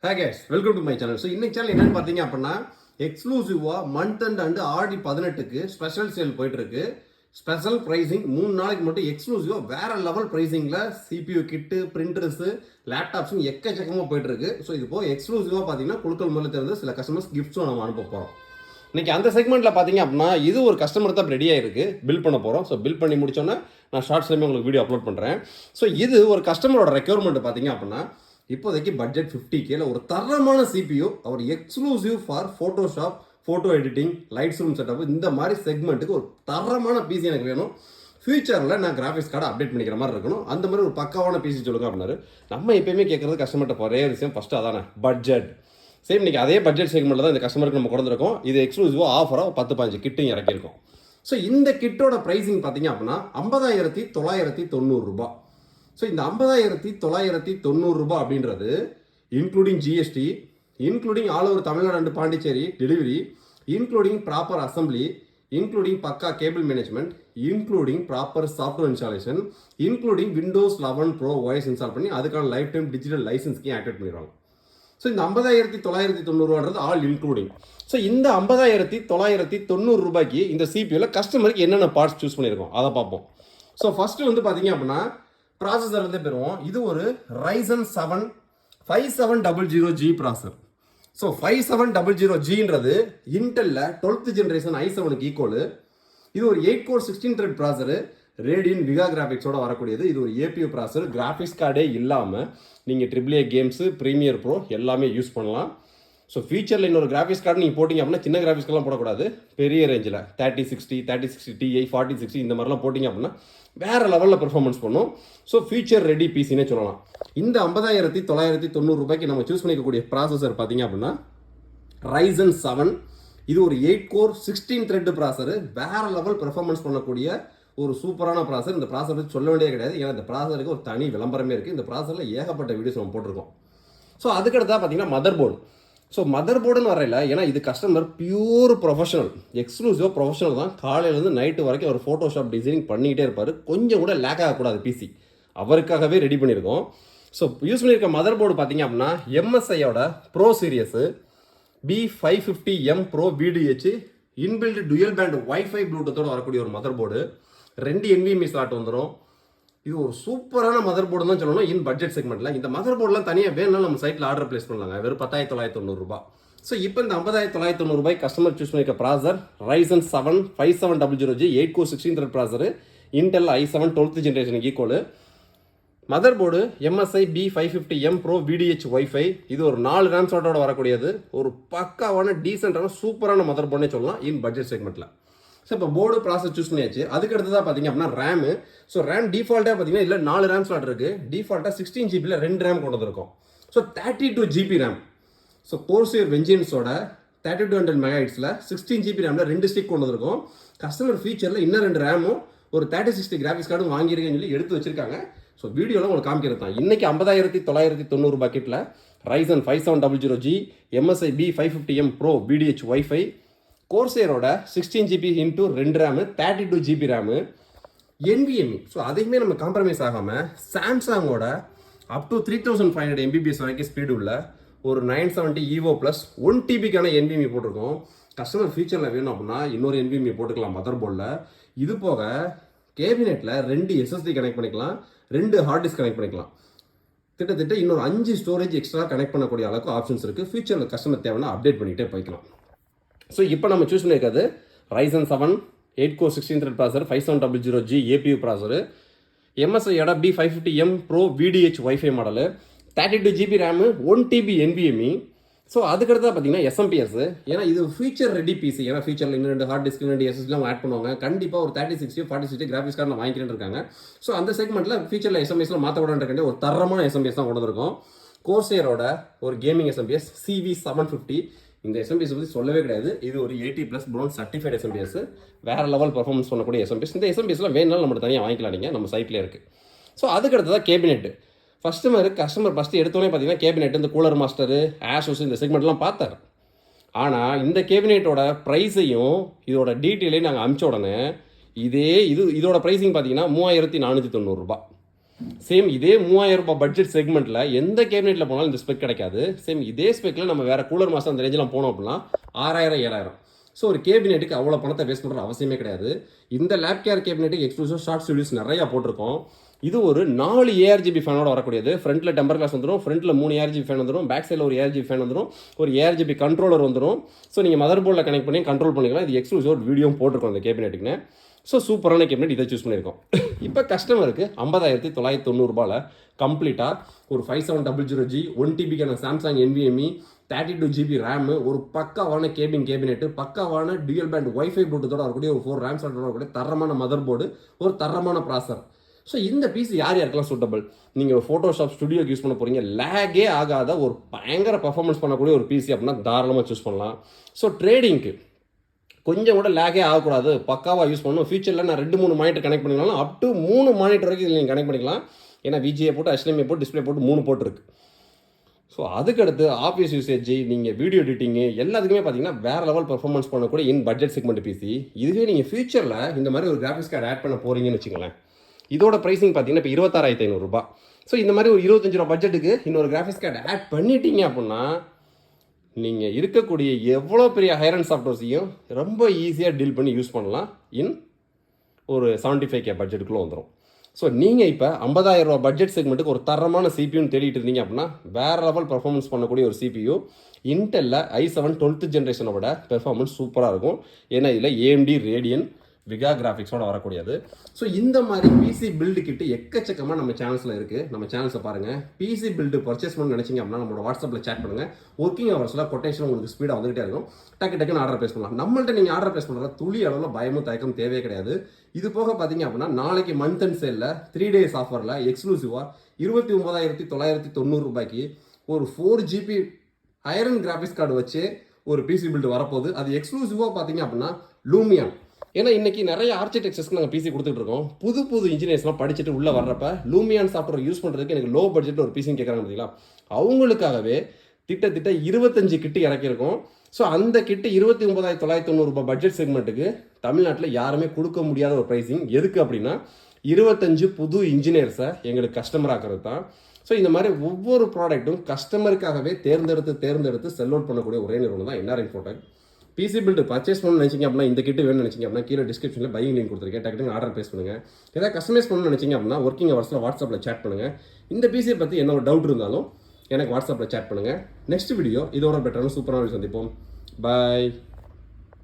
Hi guys, welcome to my channel. So இன்னைக்கு channel என்னன்னு பார்த்தீங்க அப்படின்னா எக்ஸ்க்ளூசிவா month and Aadi 18க்கு special sale போயிட்டு இருக்கு. ஸ்பெஷல் பிரைசிங் 3 நாளைக்கு மட்டும் எக்ஸ்க்ளூசிவா வேற லெவல் பிரைசிங்ல CPU கிட்டு பிரிண்டர்ஸ் லேப்டாப்ஸ் எக்கச்சக்கமா போயிட்டு இருக்கு. ஸோ இது போக எக்ஸ்க்ளூசிவா பார்த்தீங்கன்னா குழுக்கள் மூலம் தெரிந்து சில கஸ்டமர்ஸ் கிஃப்ட்ஸும் நம்ம அனுப்ப போறோம். இன்னைக்கு அந்த செக்மெண்ட்ல பார்த்தீங்க அப்படின்னா இது ஒரு கஸ்டமர் தான் ரெடியாக இருக்கு, பில் பண்ண போறோம். ஸோ பில் பண்ணி முடிச்சோன்னா நான் ஷார்ட்ஸ்லேயுமே உங்களுக்கு வீடியோ அப்லோட் பண்ணுறேன். ஸோ இது ஒரு கஸ்டமரோட ரெக்யர்மெண்ட் பார்த்தீங்க அப்படின்னா இப்போதைக்கு பட்ஜெட் 50K ஒரு தரமான CPU அவர் exclusive for Photoshop, photo editing, lights room setup இந்த மாதிரி செக்மெண்ட்டுக்கு ஒரு தரமான பிசி எனக்கு வேணும். ஃபியூச்சரில் நான் கிராஃபிக்ஸ் கார்டை அப்டேட் பண்ணிக்கிற மாதிரி இருக்கணும். அந்த மாதிரி ஒரு பக்காவான பிசி சொல்லுங்க அப்படின்னாரு. நம்ம எப்பயுமே கேட்குறது கஸ்டமர்கிட்ட ஒரே விஷயம் ஃபஸ்ட்டு அதானே பட்ஜெட். சரி, இன்றைக்கி அதே பட்ஜெட் செக்மெண்ட்டில் தான் இந்த கஸ்டமருக்கு நம்ம கொடுத்துருக்கோம். இது எக்ஸ்க்ளூசிவாக ஆஃபராக 10-15 கிட்டும் இறக்கியிருக்கோம். ஸோ இந்த கிட்டோட ப்ரைஸிங் பார்த்தீங்க அப்படின்னா 50,990 ரூபாய். ஸோ இந்த 50,990 ரூபாய் அப்படின்றது including GST, including all over Tamil Nadu and Pondicherry delivery, including proper assembly, including பக்கா cable management, including proper software installation, including Windows 11 pro OS install பண்ணி அதுக்கான லைஃப் டைம் டிஜிட்டல் லைசன்ஸ்க்கு ஆக்டிவேட் பண்ணிடுவாங்க. ஸோ இந்த 50,990 ரூபான்றது ஆல் இன்க்ளூடிங். ஸோ இந்த 50,990 ரூபாய்க்கு இந்த சிபியூவில் கஸ்டமருக்கு என்னென்ன பார்ட்ஸ் சூஸ் பண்ணியிருக்கோம் அதை பார்ப்போம். ஸோ ஃபஸ்ட்டு வந்து பார்த்தீங்க அப்படின்னா ப்ராசஸர் வந்து பெறுவோம். இது ஒரு RYZEN 7 5700G ப்ராசஸர். ஸோ 5700Gன்றது இன்டெல்ல 12th ஜென்ரேஷன் i7க்கு ஈக்குவல். இது ஒரு 8 core 16 thread processor, Radeon Vega கிராஃபிக்ஸோட வரக்கூடியது. இது ஒரு APU ப்ராசஸர், கிராஃபிக்ஸ் கார்டே இல்லாமல் நீங்கள் AAA கேம்ஸு, ப்ரீமியர் ப்ரோ எல்லாமே யூஸ் பண்ணலாம். ஸோ ஃபியூச்சரில் இன்னொரு கிராஃபிக்ஸ் கார்டு நீங்கள் போட்டிங்க அப்படின்னா சின்ன கிராஃபிக்ஸ்க்கெல்லாம் போடக்கூடாது, பெரிய ரேஞ்சில் 3060, 3060 Ti, 4060 இந்த மாதிரிலாம் போட்டிங்க அப்படின்னா வேறு லெவலில் பெர்ஃபார்மன்ஸ் பண்ணும். ஸோ ஃபியூச்சர் ரெடி பிசினே சொல்லலாம். இந்த 50,990 ரூபாய்க்கு நம்ம சூஸ் பண்ணிக்கக்கூடிய ப்ராசஸர் பார்த்தீங்க அப்படின்னா RYZEN 7. இது ஒரு 8 கோர் 16 த்ரெட் ப்ராசஸர், வேறு லெவல் பெர்ஃபார்மன்ஸ் பண்ணக்கூடிய ஒரு சூப்பரான ப்ராசஸர். இந்த ப்ராசஸர் பற்றி சொல்ல வேண்டியது கிடையாது, ஏன்னா இந்த ப்ராசஸருக்கு ஒரு தனி விளம்பரமே இருக்குது. இந்த ப்ராசஸரில் ஏகப்பட்ட வீடியோஸ் நம்ம போட்டிருக்கோம். ஸோ அதுக்கடுத்தா பார்த்தீங்கன்னா மதர் போர்டு. ஸோ மதர் போர்டுன்னு வரையில, ஏன்னா இது கஸ்டமர் பியூர் ப்ரொஃபஷனல், எக்ஸ்க்ளூசிவாக ப்ரொஃபஷனல் தான். காலையிலேருந்து நைட்டு வரைக்கும் அவர் ஃபோட்டோஷாப் டிசைனிங் பண்ணிக்கிட்டே இருப்பார். கொஞ்சம் கூட லேக் ஆகக்கூடாது பிசி, அவருக்காகவே ரெடி பண்ணியிருக்கோம். ஸோ யூஸ் பண்ணியிருக்க மதர் போர்டு பார்த்தீங்க அப்படின்னா MSIயோட pro series B550M pro VDH inbuilt dual band wifi ப்ளூடூத்தோடு வரக்கூடிய ஒரு மதர் போர்டு. 2 NVMe ஸ்லாட் வந்துடும். இது ஒரு சூப்பரான மதர் போர்டு தான் சொல்லணும் இன் பட்ஜெட் செக்மெண்ட்டில். இந்த மதர் போர்டெலாம் தனியாக வேணும்னாலும் நம்ம சைட்டில் ஆர்டர் பிளேஸ் பண்ணலாங்க, வெறும் 10,990 ரூபாய். ஸோ இப்போ இந்த 50,990 ரூபாய் கஸ்டமர் சூஸ் பண்ணிக்க processor RYZEN 7 5700G 8 core 16 thread processor, Intel i7 12th ஜென்ரேஷனுக்கு equal. Mother board MSI B550M pro VDH wifi. இது ஒரு 4 ரேம் ஸ்லாட்டோட வரக்கூடியது. ஒரு பக்காவான டீசெண்டான சூப்பரான மதர் போர்டுனே சொல்லலாம் இன் பட்ஜெட் செக்மெண்ட்டில். ஸோ இப்போ போர்டு ப்ராசஸ் சூஸ் பண்ணியாச்சு. அதுக்கு அடுத்ததாக பார்த்தீங்க அப்படின்னா ரேமு. ஸோ ரேம் டிஃபால்ட்டாக பார்த்தீங்கன்னா இல்லை 4 ரேம் ஸ்லாட் இருக்குது. டிஃபால்ட்டாக 16 GB 2 ரேம் கொண்டு வந்திருக்கும். So 32 GB RAM. So Corsair வெஞ்சின்ஸோட 3200 MHz 16 GB ரேமில் 2 ஸ்டிக் கொண்டு வந்திருக்கும். கஸ்டமர் ஃபீச்சரில் இன்னும் 2 ரேமும் ஒரு 3060 கிராஃபிக்ஸ் கார்டும் வாங்கியிருக்கேன்னு சொல்லி எடுத்து வச்சிருக்காங்க. ஸோ வீடியோவில் உங்களுக்கு காமிக்கிறது தான். இன்றைக்கி 50,990 ரூபாய் கிட்டில் RYZEN 5700G MSI B550M pro VDH wifi, கோர்சேரோட 16 GB into 2 RAM 32 GB RAM, NVMe. So அதையுமே நம்ம காம்ப்ரமைஸ் ஆகாமல் சாம்சங்கோட அப் டு 3500 MBPS வரைக்கும் ஸ்பீடு உள்ள ஒரு 970 EVO ப்ளஸ் 1 TBக்கான NVMe போட்டிருக்கோம். கஸ்டமர் ஃபியூச்சரில் வேணும் அப்படின்னா இன்னொரு NVMe போட்டுக்கலாம் மதர் போர்டில். இது போக கேபினெட்டில் 2 SSD கனெக்ட் பண்ணிக்கலாம், 2 ஹார்ட் டிஸ்க் கனெக்ட் பண்ணிக்கலாம். கிட்டத்தட்ட இன்னொரு 5 ஸ்டோரேஜ் எக்ஸ்ட்ரா கனெக்ட் பண்ணக்கூடிய அளவுக்கு ஆப்ஷன்ஸ் இருக்குது. ஃபியூச்சரில் கஸ்டமர் தேவைன்னா அப்டேட் பண்ணிகிட்டே போய்க்கலாம். ஸோ இப்போ நம்ம சூஸ் பண்ணியிருக்கிறது RYZEN 7 8 core 16 thread processor 5700G APU processor, MSIயோட B550M pro VDH wifi model, 32 GB RAM 1 TB NVMe. So அதுக்கடுத்தா பார்த்தீங்கன்னா SMPS. ஏன்னா இது ஃபியூச்சர் ரெடி பிசி. ஏன்னா ஃபியூச்சரில் இன்னும் 2 ஹார்ட் டிஸ்க் 2 SSDலாம் ஆட் பண்ணுவாங்க. கண்டிப்பாக ஒரு 3060 4060 கிராஃபிக்ஸ் கார்டு வாங்கிக்கிறேன்னு இருக்காங்க. ஸோ அந்த செக்மெண்ட்டில் ஃபியூச்சரில் SMPSலாம் மாற்றக்கூடாது ஒரு தரமான SMPS தான் கொண்டு வந்திருக்கோம். கோர்சேரோட ஒரு கேமிங் SMPS CV750. இந்த SMPS பற்றி சொல்லவே கிடையாது. இது ஒரு 80+ ப்ரௌன் சர்டிஃபைட் SMPS, வேறு லெவல் பர்ஃபார்மன்ஸ் பண்ணக்கூடிய SMPS. இந்த SMPSலாம் வேணுனாலும் நம்ம தனியாக வாங்கிக்கலாம், நீங்கள் நம்ம சைட்லேயே இருக்குது. ஸோ அதுக்கடுத்ததான் கேபினெட்டு. கஸ்டமர் ஃபஸ்ட்டு எடுத்தோடனே பார்த்தீங்கன்னா கேபினெட் இந்த கூலர் மாஸ்டரு ஆஷோஸ் இந்த செக்மெண்ட்லாம் பார்த்தார். ஆனால் இந்த கேபினெட்டோட ப்ரைஸையும் இதோட டீட்டெயிலையும் நாங்கள் அனுப்பிச்ச உடனே இதோட ப்ரைஸிங் பார்த்தீங்கன்னா 3,490 ரூபாய். சேம் இதே 3000 ரூபாய் பட்ஜெட் செக்மெண்ட்டில் எந்த கேபினெட்டில் போனாலும் இந்த ஸ்பெக் கிடைக்காது. சேம் இதே ஸ்பெக்கில் நம்ம வேறு கூலர் மாதம் அந்த ரேஞ்செலாம் போனோம் அப்படின்னா 6000 7000. ஸோ ஒரு கேபினெட்டுக்கு அவ்வளோ பணத்தை வேஸ்ட் பண்ணுற அவசியமே கிடையாது. இந்த லேப் கேர் கேபினெட்டுக்கு எக்ஸ்க்ளூசிவ் ஷார்ட் ஸ்டுடியோஸ் நிறையா போட்டிருக்கோம். இது ஒரு 4 ஏஆர்ஜிபி ஃபேனோட வரக்கூடியது. ஃப்ரண்ட்டில் டெம்பர் கிளாஸ் வந்துடும், ஃப்ரண்ட்டில் 3 ஏஆர்ஜிபி ஃபேன் வந்துடும், பேக் சைடில் ஒரு ஏஆர்ஜிபி ஃபேன் வந்துடும், ஒரு ஏஆர்ஜிபி கண்ட்ரோலர் வந்துடும். ஸோ நீங்கள் மதர் போர்டில் கனெக்ட் பண்ணி கண்ட்ரோல் பண்ணிக்கலாம். இது எக்ஸ்க்ளூசிவ் ஒரு வீடியோ போட்டிருக்கோம் அந்த கேபினெட்டுக்குன்னு. ஸோ சூப்பரான கேபினெட் இதை சூஸ் பண்ணியிருக்கோம். இப்போ கஸ்டமருக்கு 50,990 கம்ப்ளீட்டாக ஒரு 5700G 1TBக்கான Samsung NVMe 32GB RAM, ஒரு பக்காவான கேபினெட்டு, பக்காவான டியூயல் பேண்ட் வைஃபை ப்ளூடூத்தோட வரக்கூடிய ஒரு 4 ரேம் ஸ்லாட்டோட வரக்கூடிய தரமான மதர் போர்டு, ஒரு தரமான ப்ராசர். ஸோ இந்த பீஸ் யார் யாருக்கெல்லாம் சூட்டபிள்? நீங்கள் ஃபோட்டோஷாப் ஸ்டுடியோக்கு யூஸ் பண்ண போகிறீங்க, லேகே ஆகாத ஒரு பயங்கர பர்ஃபார்மன்ஸ் பண்ணக்கூடிய ஒரு பிசி அப்படின்னா தாராளமாக சூஸ் பண்ணலாம். ஸோ ட்ரேடிங்க்கு கொஞ்சம் கூட லேகே ஆகக்கூடாது, பக்காவாக யூஸ் பண்ணணும். ஃபியூச்சரில் நான் 2-3 மானிட்டர் கனெக்ட் பண்ணிக்கலாம், அப் டு 3 மானிட்டர் வரைக்கும் இதில் நீங்கள் கனெக்ட் பண்ணிக்கலாம். ஏன்னா விஜிஏ போட்டு HDMI போட்டு டிஸ்பிளே போட்டு 3 போட்டு இருக்கு. ஸோ அதுக்கடுத்து ஆஃபீஸ் யூசேஜ், நீங்கள் வீடியோ எடிட்டிங்கு எல்லாத்துக்குமே பார்த்தீங்கன்னா வேறு லெவல் பர்ஃபார்மன்ஸ் பண்ணக்கூடிய இன் பட்ஜெட் செக்மெண்ட் பிசி. இதுவே நீங்கள் ஃபியூச்சரில் இந்த மாதிரி ஒரு கிராஃபிக்ஸ் கார்டு ஆட் பண்ண போகிறீங்கன்னு வச்சுங்களேன், இதோட ப்ரைஸிங் பார்த்தீங்கன்னா இப்போ 26,500 ஸோ இந்த மாதிரி ஒரு 25 ரூபா பட்ஜெட்டுக்கு இன்னொரு கிராஃபிக்ஸ் கார்டு ஆட் பண்ணிட்டீங்க அப்படின்னா நீங்கள் இருக்கக்கூடிய எவ்வளோ பெரிய ஹைரண்ட் சாஃப்ட்வேர்ஸையும் ரொம்ப ஈஸியாக டீல் பண்ணி யூஸ் பண்ணலாம். இன் ஒரு 75K பட்ஜெட்டுக்குள்ளே வந்துடும். ஸோ நீங்கள் இப்போ 50,000 ரூபா பட்ஜெட் செக்மெண்ட்டுக்கு ஒரு தரமான சிபியூன்னு தேடிட்டு இருந்தீங்க அப்படின்னா வேறு லெவல் பர்ஃபார்மன்ஸ் பண்ணக்கூடிய ஒரு சிபியூ இன்டெல்ல i7 12th ஜென்ரேஷனோட பெர்ஃபார்மன்ஸ் சூப்பராக இருக்கும். ஏன்னா இதில் AMD ரேடியன் விகா கிராஃபிக்ஸோட வரக்கூடியது. ஸோ இந்த மாதிரி பிசி பில்டு கிட்ட எக்கச்சக்கமாக நம்ம சேனல்ஸில் இருக்குது. நம்ம சேனல்ஸை பாருங்கள். பிசி பில்டு பர்ச்சேஸ் பண்ண நினச்சிங்க அப்படின்னா நம்மளோட வாட்ஸ்அப்பில் சேட் பண்ணுங்கள். ஒர்க்கிங் ஹவர்ஸில் கொட்டேஷன் உங்களுக்கு ஸ்பீடாக வந்துகிட்டே இருக்கும். டக்குன்னு ஆர்டர் ப்ளேஸ் பண்ணலாம். நம்மள்ட்ட நீங்கள் ஆர்டர் ப்ளேஸ் பண்ணுற துளி அளவில் பயமும் தயக்கம் தேவையே கிடையாது. இது போக பார்த்தீங்க அப்படின்னா நாளைக்கு மந்த் அண்ட் சேலில் 3 days ஆஃபரில் எக்ஸ்க்ளூசிவாக 29,990 ஒரு 4GB ஐரன் கிராஃபிக்ஸ் கார்டு வச்சு ஒரு பிசி பில்டு வரப்போகுது. அது எக்ஸ்க்ளூசிவாக பார்த்தீங்க அப்படின்னா லூமியான். ஏன்னா இன்றைக்கி நிறைய ஆர்கிடெக்சர்ஸ்க்கு நாங்கள் பிசி கொடுத்துட்டு இருக்கோம். புது இன்ஜினியர்ஸ்லாம் படிச்சுட்டு உள்ளே வர்றப்ப லூமியான் சாஃப்ட்வேர் யூஸ் பண்ணுறதுக்கு எனக்கு லோ பட்ஜெட்டில் ஒரு பிசின்னு கேட்குறாங்க பார்த்தீங்களா, அவங்களுக்காகவே திட்டத்திட்ட 25 கிட்டு இறக்கியிருக்கோம். ஸோ அந்த கிட்டு 29,990 பட்ஜெட் செக்மெண்ட்டுக்கு தமிழ்நாட்டில் யாருமே கொடுக்க முடியாத ஒரு ப்ரைஸிங். எதுக்கு அப்படின்னா 25 புது இன்ஜினியர்ஸை எங்களுக்கு கஸ்டமர் ஆக்கிறது தான். ஸோ இந்த மாதிரி ஒவ்வொரு ப்ராடக்ட்டும் கஸ்டமருக்காகவே தேர்ந்தெடுத்து செல் அவுட் பண்ணக்கூடிய ஒரே நிறுவனம் தான் NR Infotech. PC build purchase பண்ணணும்னு நினச்சிங்க அப்படின்னா, இந்த கிட்டு வேணும்னு நினச்சிங்க அப்படின்னா கீழே டிஸ்கிரிப்ஷனில் பையிங் லிங்க் கொடுத்துருக்கேன். டக்குனு ஆர்டர் ப்ளேஸ் பண்ணுங்கள். ஏதாவது கஸ்டமைஸ் பண்ணணும்னு நினச்சிங்க அப்படின்னா ஒர்க்கிங் ஹவர்ஸில் வாட்ஸ்அப்பில் சேட் பண்ணுங்கள். இந்த பிசியை பற்றி என்ன ஒரு டவுட் இருந்தாலும் எனக்கு வாட்ஸ்அப்பில் சேட் பண்ணுங்கள். நெக்ஸ்ட் வீடியோ இதோட பெட்டரான சூப்பரான சந்திப்போம். பாய்.